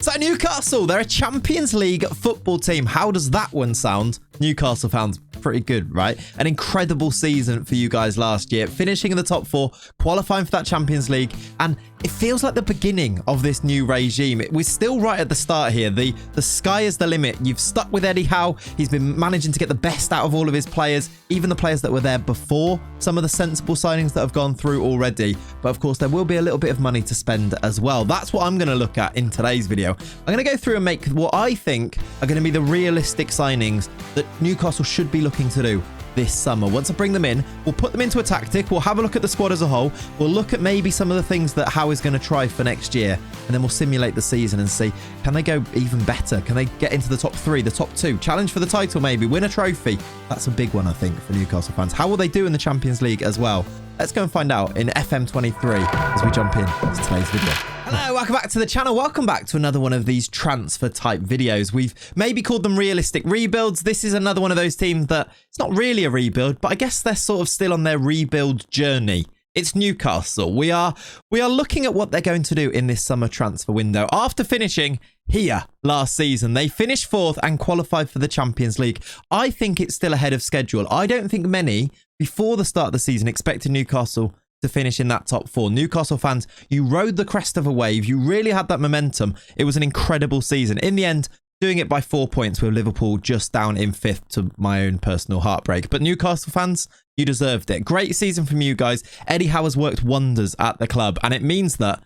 So Newcastle, they're a Champions League football team. How does that one sound? Newcastle fans, pretty good, right? An incredible season for you guys last year, finishing in the top four, qualifying for that Champions League, and it feels like the beginning of this new regime. We're still right at the start here. The sky is the limit. You've stuck with Eddie Howe. He's been managing to get the best out of all of his players, even the players that were there before, some of the sensible signings that have gone through already. But of course, there will be a little bit of money to spend as well. That's what I'm going to look at in today's video. I'm going to go through and make what I think are going to be the realistic signings that Newcastle should be looking to do this summer. Once I bring them in, we'll put them into a tactic. We'll have a look at the squad as a whole. We'll look at maybe some of the things that Howe is going to try for next year. And then we'll simulate the season and see, can they go even better? Can they get into the top three, the top two? Challenge for the title maybe, win a trophy. That's a big one, I think, for Newcastle fans. How will they do in the Champions League as well? Let's go and find out in FM23 as we jump in to today's video. Hello, welcome back to the channel. Welcome back to another one of these transfer type videos. We've maybe called them realistic rebuilds. This is another one of those teams that it's not really a rebuild, but I guess they're sort of still on their rebuild journey. It's Newcastle. We are looking at what they're going to do in this summer transfer window. After finishing here last season, they finished fourth and qualified for the Champions League. I think it's still ahead of schedule. I don't think many before the start of the season expected Newcastle to finish in that top four. Newcastle fans, you rode the crest of a wave. You really had that momentum. It was an incredible season. In the end, doing it by 4 points with Liverpool just down in fifth to my own personal heartbreak. But Newcastle fans, you deserved it. Great season from you guys. Eddie Howe has worked wonders at the club, and it means that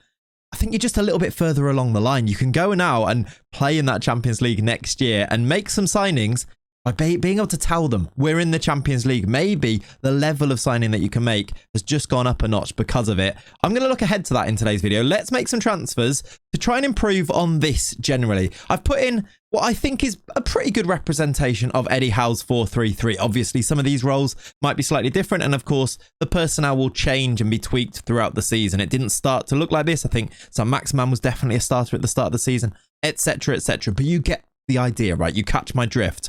I think you're just a little bit further along the line. You can go now and play in that Champions League next year and make some signings by being able to tell them we're in the Champions League. Maybe the level of signing that you can make has just gone up a notch because of it. I'm going to look ahead to that in today's video. Let's make some transfers to try and improve on this generally. I've put in what I think is a pretty good representation of Eddie Howe's 4-3-3. Obviously, some of these roles might be slightly different. And of course, the personnel will change and be tweaked throughout the season. It didn't start to look like this. I think Maximan was definitely a starter at the start of the season, etc., etc. But you get the idea, right? You catch my drift.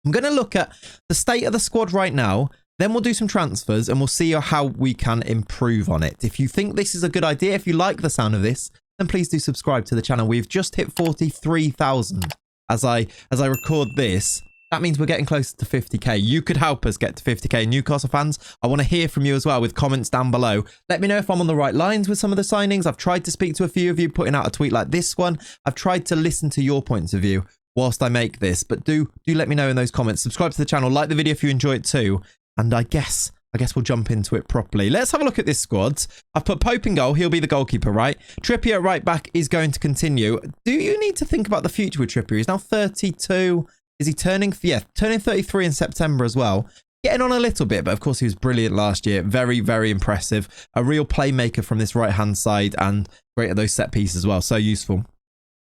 I'm going to look at the state of the squad right now. Then we'll do some transfers and we'll see how we can improve on it. If you think this is a good idea, if you like the sound of this, then please do subscribe to the channel. We've just hit 43,000 as I record this. That means we're getting closer to 50k. You could help us get to 50k. Newcastle fans, I want to hear from you as well with comments down below. Let me know if I'm on the right lines with some of the signings. I've tried to speak to a few of you, putting out a tweet like this one. I've tried to listen to your points of view whilst I make this, but do let me know in those comments. Subscribe to the channel, like the video if you enjoy it too, and I guess we'll jump into it properly. Let's have a look at this squad. I've put Pope in goal. He'll be the goalkeeper, right? Trippier at right back is going to continue. Do you need to think about the future with Trippier? He's now 32. Is he turning? Yeah, turning 33 in September as well. Getting on a little bit, but of course he was brilliant last year. Very, very impressive. A real playmaker from this right-hand side and great at those set pieces as well. So useful.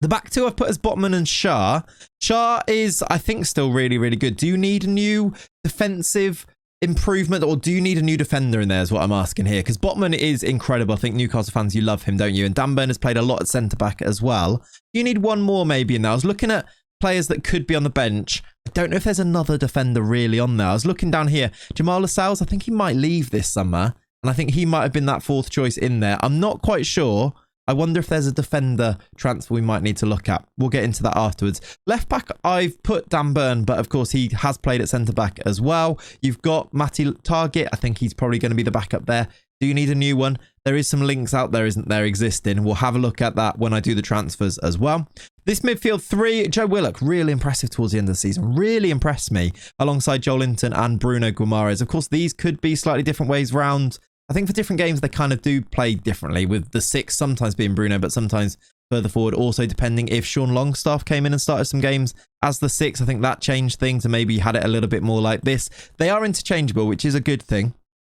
The back two I've put as Botman and Shah. Shah is, I think, still really, really good. Do you need a new defensive improvement or do you need a new defender in there is what I'm asking here? Because Botman is incredible. I think Newcastle fans, you love him, don't you? And Dan Burn has played a lot at centre-back as well. You need one more maybe in there. I was looking at players that could be on the bench. I don't know if there's another defender really on there. I was looking down here. Jamal Lascelles, I think he might leave this summer. And I think he might have been that fourth choice in there. I'm not quite sure. I wonder if there's a defender transfer we might need to look at. We'll get into that afterwards. Left back, I've put Dan Burn, but of course he has played at centre back as well. You've got Matty Target. I think he's probably going to be the backup there. Do you need a new one? There is some links out there, isn't there, existing. We'll have a look at that when I do the transfers as well. This midfield three, Joe Willock, really impressive towards the end of the season. Really impressed me alongside Joel Linton and Bruno Guimaraes. Of course, these could be slightly different ways round. I think for different games, they kind of do play differently, with the six sometimes being Bruno, but sometimes further forward. Also, depending if Sean Longstaff came in and started some games as the six, I think that changed things and maybe had it a little bit more like this. They are interchangeable, which is a good thing.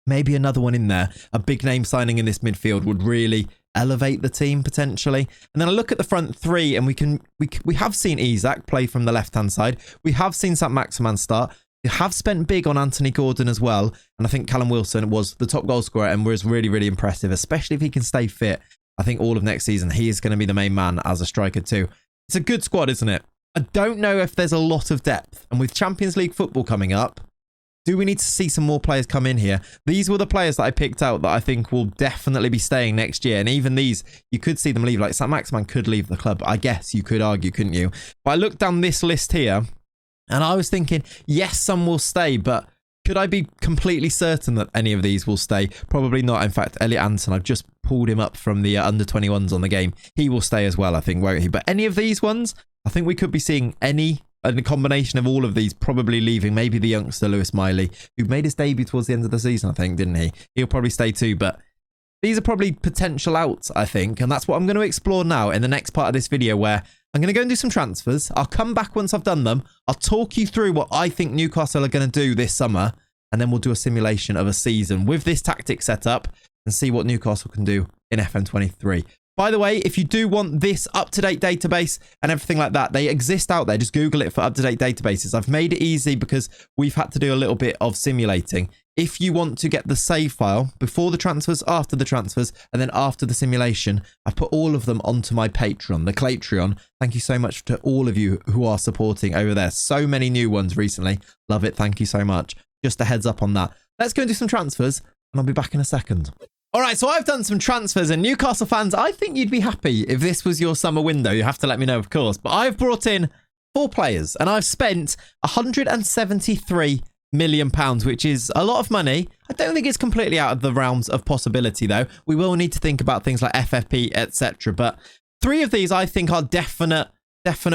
Maybe another one in there. A big name signing in this midfield would really elevate the team potentially. And then I look at the front three and we have seen Isak play from the left-hand side. We have seen Maximan start. You have spent big on Anthony Gordon as well. And I think Callum Wilson was the top goal scorer and was really, really impressive, especially if he can stay fit. I think all of next season, he is going to be the main man as a striker too. It's a good squad, isn't it? I don't know if there's a lot of depth. And with Champions League football coming up, Do we need to see some more players come in here? These were the players that I picked out that I think will definitely be staying next year. And even these, you could see them leave. Like Saint-Maximin could leave the club. I guess you could argue, couldn't you? But I looked down this list here and I was thinking, yes, some will stay, but could I be completely certain that any of these will stay? Probably not. In fact, Elliot Anderson, I've just pulled him up from the under-21s on the game. He will stay as well, I think, won't he? But any of these ones, I think we could be seeing a combination of all of these probably leaving. Maybe the youngster Lewis Miley, who made his debut towards the end of the season, I think, didn't he? He'll probably stay too, but these are probably potential outs, I think. And that's what I'm going to explore now in the next part of this video, where I'm going to go and do some transfers. I'll come back once I've done them. I'll talk you through what I think Newcastle are going to do this summer. And then we'll do a simulation of a season with this tactic set up and see what Newcastle can do in FM23. By the way, if you do want this up-to-date database and everything like that, they exist out there. Just Google it for up-to-date databases. I've made it easy because we've had to do a little bit of simulating. If you want to get the save file before the transfers, after the transfers, and then after the simulation, I've put all of them onto my Patreon, the Claytreon. Thank you so much to all of you who are supporting over there. So many new ones recently. Love it. Thank you so much. Just a heads up on that. Let's go and do some transfers, and I'll be back in a second. All right, so I've done some transfers, and Newcastle fans, I think you'd be happy if this was your summer window. You have to let me know, of course. But I've brought in 4 players, and I've spent £173 million, which is a lot of money. I don't think it's completely out of the realms of possibility, though. We will need to think about things like FFP, etc. But 3 of these, I think, are definite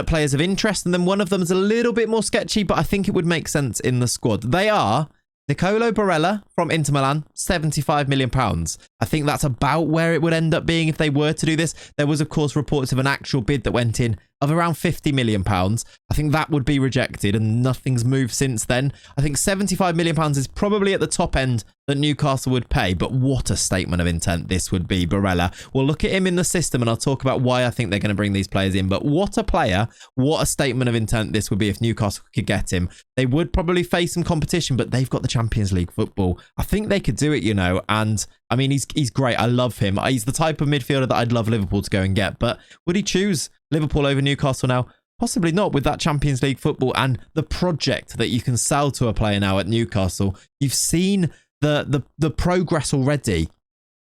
players of interest, and then one of them is a little bit more sketchy, but I think it would make sense in the squad. They are Nicolo Barella from Inter Milan, £75 million. I think that's about where it would end up being if they were to do this. There was, of course, reports of an actual bid that went in of around £50 million. I think that would be rejected, and nothing's moved since then. I think £75 million is probably at the top end that Newcastle would pay, but what a statement of intent this would be, Barella. We'll look at him in the system, and I'll talk about why I think they're going to bring these players in, but what a player, what a statement of intent this would be if Newcastle could get him. They would probably face some competition, but they've got the Champions League football. I think they could do it, you know, and I mean, he's great. I love him. He's the type of midfielder that I'd love Liverpool to go and get, but would he choose Liverpool over Newcastle now? Possibly not, with that Champions League football and the project that you can sell to a player now at Newcastle. You've seen the progress already.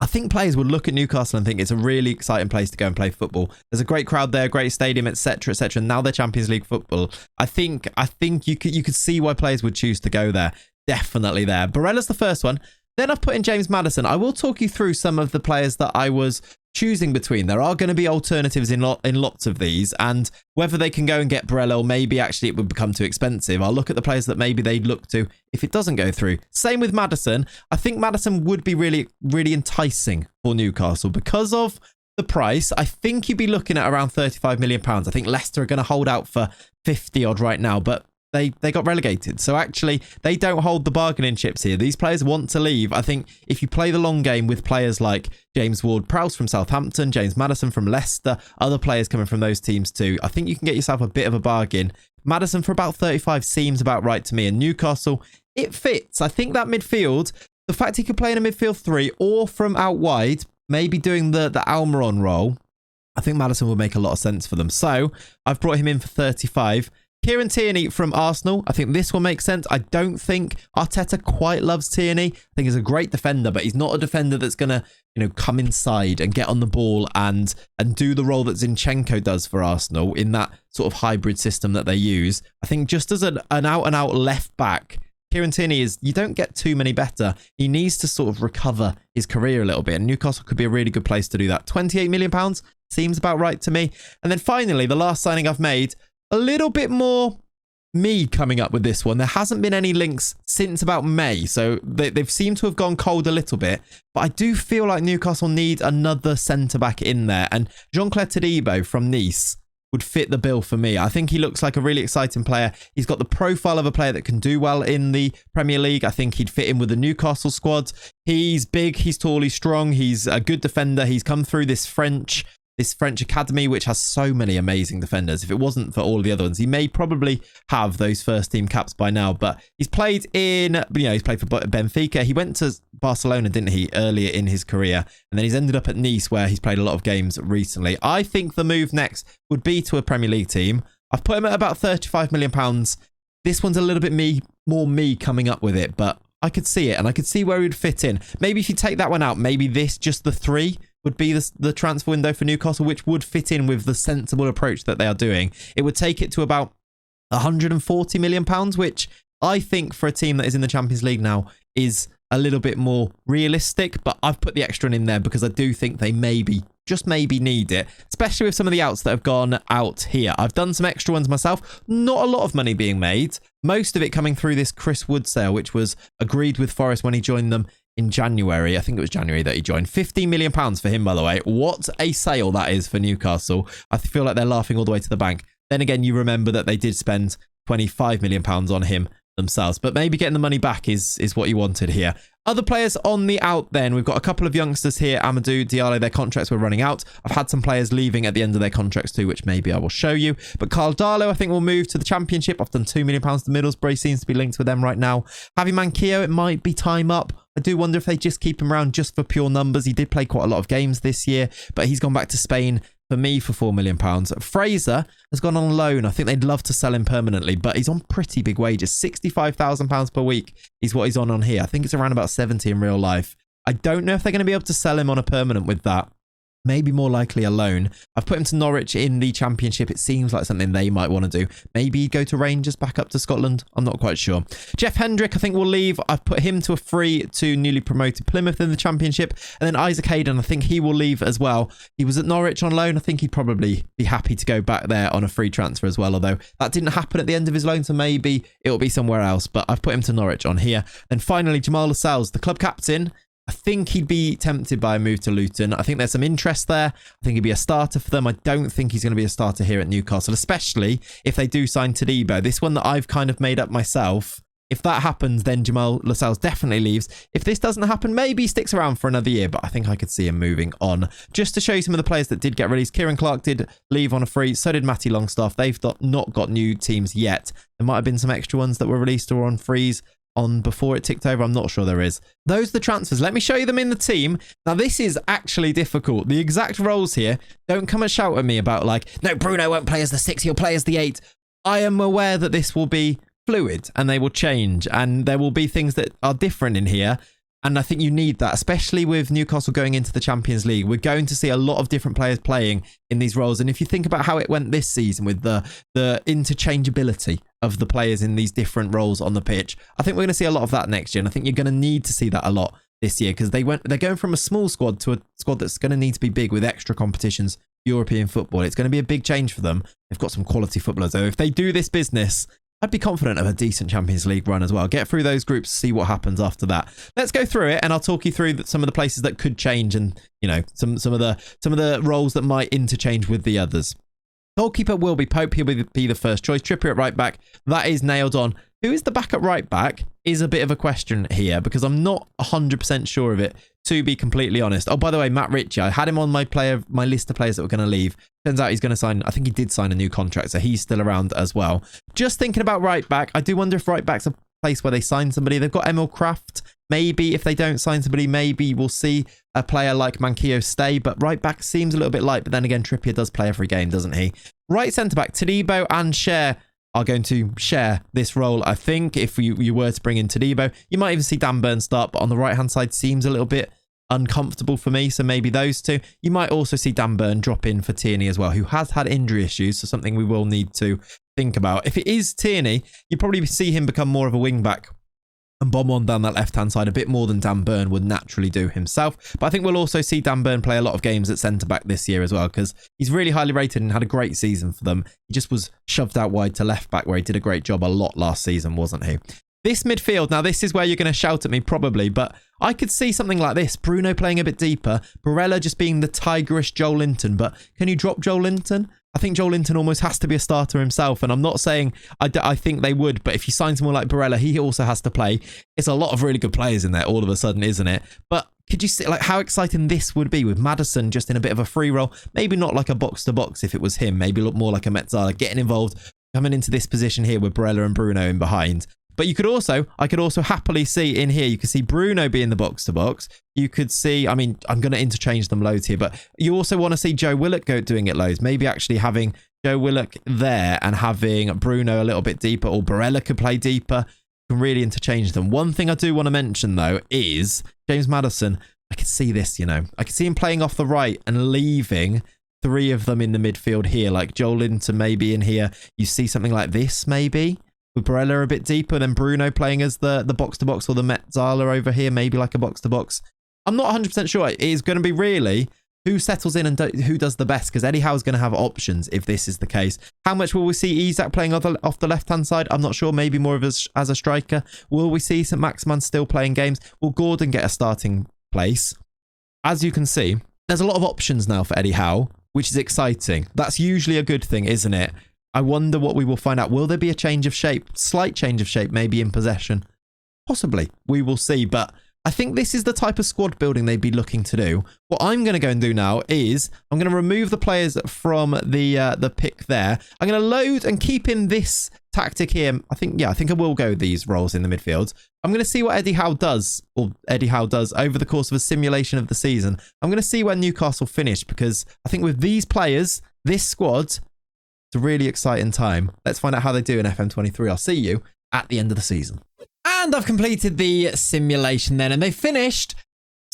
I think players would look at Newcastle and think it's a really exciting place to go and play football. There's a great crowd there, great stadium, etc., etc. Now they're Champions League football. I think you could see why players would choose to go there. Definitely there. Barella's the first one. Then I've put in James Maddison. I will talk you through some of the players that I was choosing between. There are going to be alternatives in lots of these, and whether they can go and get Barella, or maybe actually it would become too expensive. I'll look at the players that maybe they'd look to if it doesn't go through. Same with Maddison. I think Maddison would be really, really enticing for Newcastle because of the price. I think you'd be looking at around £35 million. I think Leicester are going to hold out for 50 odd right now, but they got relegated. So actually, they don't hold the bargaining chips here. These players want to leave. I think if you play the long game with players like James Ward-Prowse from Southampton, James Maddison from Leicester, other players coming from those teams too, I think you can get yourself a bit of a bargain. Maddison for about 35 seems about right to me. And Newcastle, it fits. I think that midfield, the fact he could play in a midfield 3 or from out wide, maybe doing the Almiron role, I think Maddison would make a lot of sense for them. So I've brought him in for 35. Kieran Tierney from Arsenal. I think this will make sense. I don't think Arteta quite loves Tierney. I think he's a great defender, but he's not a defender that's going to, come inside and get on the ball and do the role that Zinchenko does for Arsenal in that sort of hybrid system that they use. I think just as an out-and-out left back, Kieran Tierney you don't get too many better. He needs to sort of recover his career a little bit, and Newcastle could be a really good place to do that. £28 million seems about right to me. And then finally, the last signing I've made, a little bit more me coming up with this one. There hasn't been any links since about May, so they've seemed to have gone cold a little bit. But I do feel like Newcastle need another centre-back in there, and Jean-Claire Todibo from Nice would fit the bill for me. I think he looks like a really exciting player. He's got the profile of a player that can do well in the Premier League. I think he'd fit in with the Newcastle squad. He's big, he's tall, he's strong, he's a good defender. He's come through this French academy, which has so many amazing defenders. If it wasn't for all the other ones, he may probably have those first team caps by now. But he's played he's played for Benfica. He went to Barcelona, didn't he, earlier in his career? And then he's ended up at Nice, where he's played a lot of games recently. I think the move next would be to a Premier League team. I've put him at about £35 million. This one's a little bit more me coming up with it, but I could see it and I could see where he would fit in. Maybe if you take that one out, maybe this, just the 3 would be the transfer window for Newcastle, which would fit in with the sensible approach that they are doing. It would take it to about £140 million, which I think for a team that is in the Champions League now is a little bit more realistic, but I've put the extra in there because I do think they just maybe need it, especially with some of the outs that have gone out here. I've done some extra ones myself. Not a lot of money being made. Most of it coming through this Chris Wood sale, which was agreed with Forest when he joined them in January. I think it was January that he joined. £15 million for him, by the way. What a sale that is for Newcastle. I feel like they're laughing all the way to the bank. Then again, you remember that they did spend £25 million on him themselves, but maybe getting the money back is what you wanted here. Other players on the out then, we've got a couple of youngsters here. Amadou Diallo, their contracts were running out. I've had some players leaving at the end of their contracts too, which maybe I will show you. But Carl Darlow, I think, will move to the Championship. I've done £2 million to Middlesbrough, seems to be linked with them right now. Javi Manquillo, it might be time up. I do wonder if they just keep him around just for pure numbers. He did play quite a lot of games this year, but he's gone back to Spain for me for £4 million. Fraser has gone on loan. I think they'd love to sell him permanently, but he's on pretty big wages. £65,000 per week is what he's on here. I think it's around about 70 in real life. I don't know if they're going to be able to sell him on a permanent with that. Maybe more likely a loan. I've put him to Norwich in the Championship. It seems like something they might want to do. Maybe he'd go to Rangers, back up to Scotland. I'm not quite sure. Jeff Hendrick, I think, will leave. I've put him to a free to newly promoted Plymouth in the Championship. And then Isaac Hayden, I think he will leave as well. He was at Norwich on loan. I think he'd probably be happy to go back there on a free transfer as well. Although that didn't happen at the end of his loan, so maybe it'll be somewhere else. But I've put him to Norwich on here. Then finally, Jamal Lascelles, the club captain. I think he'd be tempted by a move to Luton. I think there's some interest there. I think he'd be a starter for them. I don't think he's going to be a starter here at Newcastle, especially if they do sign Todibo. This one that I've kind of made up myself. If that happens, then Jamal Lascelles definitely leaves. If this doesn't happen, maybe he sticks around for another year, but I think I could see him moving on. Just to show you some of the players that did get released, Kieran Clark did leave on a free. So did Matty Longstaff. They've not got new teams yet. There might have been some extra ones that were released or on frees on before it ticked over. I'm not sure there is. Those are the transfers. Let me show you them in the team. Now, this is actually difficult. The exact roles here, don't come and shout at me about like, no, Bruno won't play as the 6, he'll play as the 8. I am aware that this will be fluid and they will change and there will be things that are different in here. And I think you need that, especially with Newcastle going into the Champions League. We're going to see a lot of different players playing in these roles. And if you think about how it went this season with the interchangeability of the players in these different roles on the pitch, I think we're going to see a lot of that next year. And I think you're going to need to see that a lot this year because they're going from a small squad to a squad that's going to need to be big with extra competitions, European football. It's going to be a big change for them. They've got some quality footballers. So if they do this business, I'd be confident of a decent Champions League run as well. Get through those groups, see what happens after that. Let's go through it and I'll talk you through some of the places that could change and, you know, some of the roles that might interchange with the others. Goalkeeper will be Pope. He'll be the first choice. Trippier at right back. That is nailed on. Who is the backup right back is a bit of a question here because I'm not 100% sure of it, to be completely honest. Oh, by the way, Matt Ritchie, I had him on my list of players that were going to leave. Turns out he's going to sign, I think he did sign a new contract, so he's still around as well. Just thinking about right back, I do wonder if right back's a place where they sign somebody. They've got Emil Kraft. Maybe if they don't sign somebody, maybe we'll see a player like Manquillo stay, but right back seems a little bit light. But then again, Trippier does play every game, doesn't he? Right centre back, Todibo and Cher are going to share this role. I think if you were to bring in Todibo, you might even see Dan Burn start, but on the right hand side seems a little bit uncomfortable for me, so maybe those two. You might also see Dan Burn drop in for Tierney as well, who has had injury issues, so something we will need to think about. If it is Tierney, you probably see him become more of a wing back and bomb on down that left-hand side a bit more than Dan Burn would naturally do himself. But I think we'll also see Dan Burn play a lot of games at centre-back this year as well, because he's really highly rated and had a great season for them. He just was shoved out wide to left-back, where he did a great job a lot last season, wasn't he? This midfield, now this is where you're going to shout at me probably, but I could see something like this. Bruno playing a bit deeper, Barella just being the tigerish Joel Linton, but can you drop Joel Linton? I think Joel Linton almost has to be a starter himself, and I'm not saying I think they would, but if you sign someone like Barella, he also has to play. It's a lot of really good players in there all of a sudden, isn't it? But could you see like how exciting this would be with Maddison just in a bit of a free role? Maybe not like a box-to-box if it was him, maybe look more like a Metzala, getting involved, coming into this position here with Barella and Bruno in behind. But I could also happily see in here, you could see Bruno being the box-to-box. You could see, I mean, I'm going to interchange them loads here, but you also want to see Joe Willock doing it loads. Maybe actually having Joe Willock there and having Bruno a little bit deeper, or Barella could play deeper, can really interchange them. One thing I do want to mention, though, is James Maddison. I could see this, you know. I could see him playing off the right and leaving 3 of them in the midfield here, like Joel Linton maybe in here. You see something like this, maybe, with Barella a bit deeper, then Bruno playing as the box-to-box, or the Metzala over here, maybe like a box-to-box. I'm not 100% sure. It is going to be really who settles in and who does the best, because Eddie Howe is going to have options if this is the case. How much will we see Isak playing off the left-hand side? I'm not sure. Maybe more of as a striker. Will we see St. Maximan still playing games? Will Gordon get a starting place? As you can see, there's a lot of options now for Eddie Howe, which is exciting. That's usually a good thing, isn't it? I wonder what we will find out. Will there be a change of shape? Slight change of shape, maybe in possession? Possibly. We will see, but I think this is the type of squad building they'd be looking to do. What I'm going to go and do now is I'm going to remove the players from the pick there. I'm going to load and keep in this tactic here. I think I will go these roles in the midfield. I'm going to see what Eddie Howe does over the course of a simulation of the season. I'm going to see where Newcastle finish, because I think with these players, this squad, it's a really exciting time. Let's find out how they do in FM23. I'll see you at the end of the season. And I've completed the simulation then, and they finished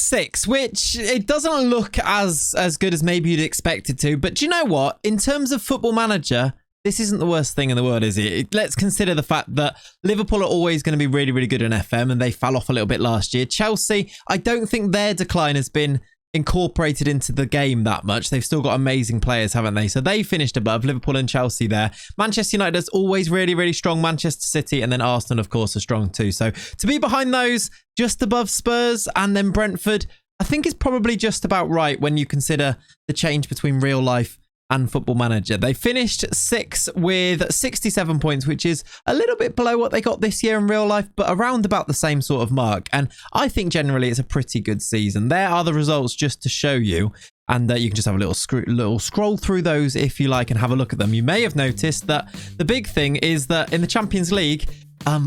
6th, which it doesn't look as good as maybe you'd expect it to. But do you know what? In terms of Football Manager, this isn't the worst thing in the world, is it? Let's consider the fact that Liverpool are always going to be really, really good in FM, and they fell off a little bit last year. Chelsea, I don't think their decline has been incorporated into the game that much. They've still got amazing players, haven't they? So they finished above Liverpool and Chelsea there. Manchester United is always really, really strong. Manchester City, and then Arsenal, of course, are strong too. So to be behind those, just above Spurs and then Brentford, I think is probably just about right when you consider the change between real life and Football Manager. They finished 6th with 67 points, which is a little bit below what they got this year in real life, but around about the same sort of mark. And I think generally it's a pretty good season. There are the results just to show you, and you can just have a little scroll through those if you like and have a look at them. You may have noticed that the big thing is that in the Champions League,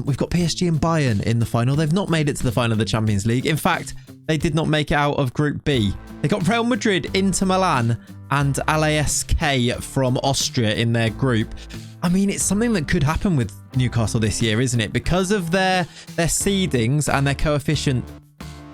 we've got PSG and Bayern in the final. They've not made it to the final of the Champions League. In fact, they did not make it out of Group B. They got Real Madrid, Inter Milan, and LASK from Austria in their group. I mean, it's something that could happen with Newcastle this year, isn't it? Because of their seedings and their coefficient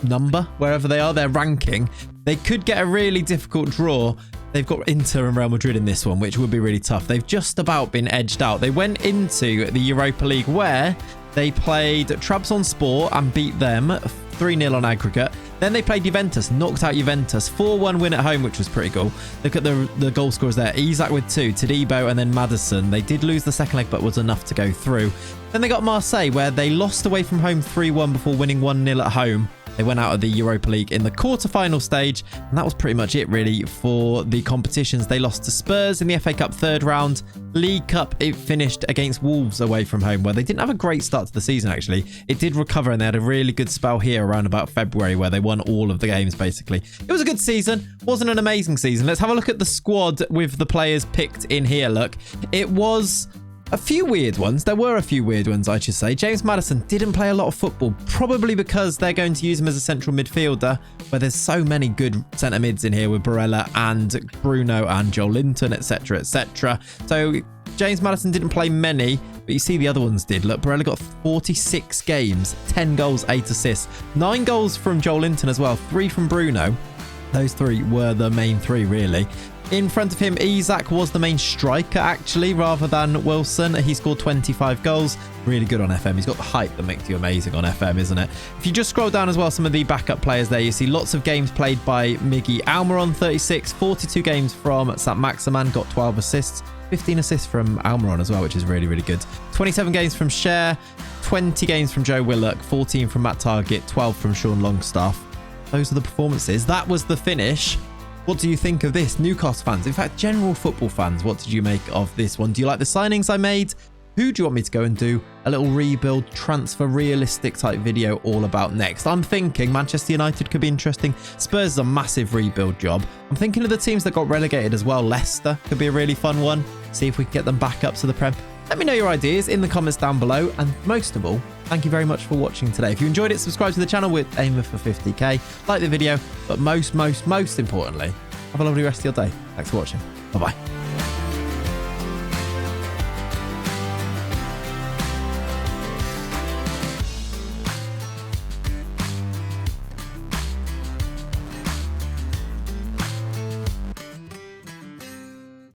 number, wherever they are, their ranking, they could get a really difficult draw. They've got Inter and Real Madrid in this one, which would be really tough. They've just about been edged out. They went into the Europa League where they played Trabzonspor and beat them 3-0 on aggregate. Then they played Juventus, knocked out Juventus, 4-1 win at home, which was pretty cool. Look at the goal scorers there. Isak with 2, Todibo, and then Maddison. They did lose the second leg, but was enough to go through. Then they got Marseille, where they lost away from home 3-1 before winning 1-0 at home. They went out of the Europa League in the quarterfinal stage, and that was pretty much it really for the competitions. They lost to Spurs in the FA Cup 3rd round. League Cup, it finished against Wolves away from home, where they didn't have a great start to the season, actually. It did recover, and they had a really good spell here around about February, where they won all of the games, basically. It was a good season. Wasn't an amazing season. Let's have a look at the squad with the players picked in here. Look, it was a few weird ones. There were a few weird ones, I should say. James Maddison didn't play a lot of football, probably because they're going to use him as a central midfielder, where there's so many good centre mids in here with Barella and Bruno and Joel Linton, etc., etc. So James Maddison didn't play many, but you see the other ones did. Look, Barella got 46 games, 10 goals, 8 assists, 9 goals from Joel Linton as well, 3 from Bruno. Those 3 were the main 3, really. In front of him, Isak was the main striker, actually, rather than Wilson. He scored 25 goals. Really good on FM. He's got the height that makes you amazing on FM, isn't it? If you just scroll down as well, some of the backup players there, you see lots of games played by Miggy Almiron, 36, 42 games from St. Maximan, got 12 assists. 15 assists from Almiron as well, which is really, really good. 27 games from Cher, 20 games from Joe Willock, 14 from Matt Targett, 12 from Sean Longstaff. Those are the performances. That was the finish. What do you think of this? Newcastle fans, in fact, general football fans, what did you make of this one? Do you like the signings I made? Who do you want me to go and do a little rebuild, transfer, realistic type video all about next? I'm thinking Manchester United could be interesting. Spurs is a massive rebuild job. I'm thinking of the teams that got relegated as well. Leicester could be a really fun one. See if we can get them back up to the Prem. Let me know your ideas in the comments down below. And most of all, thank you very much for watching today. If you enjoyed it, subscribe to the channel. We're aiming for 50k. Like the video, but most importantly, have a lovely rest of your day. Thanks for watching. Bye-bye.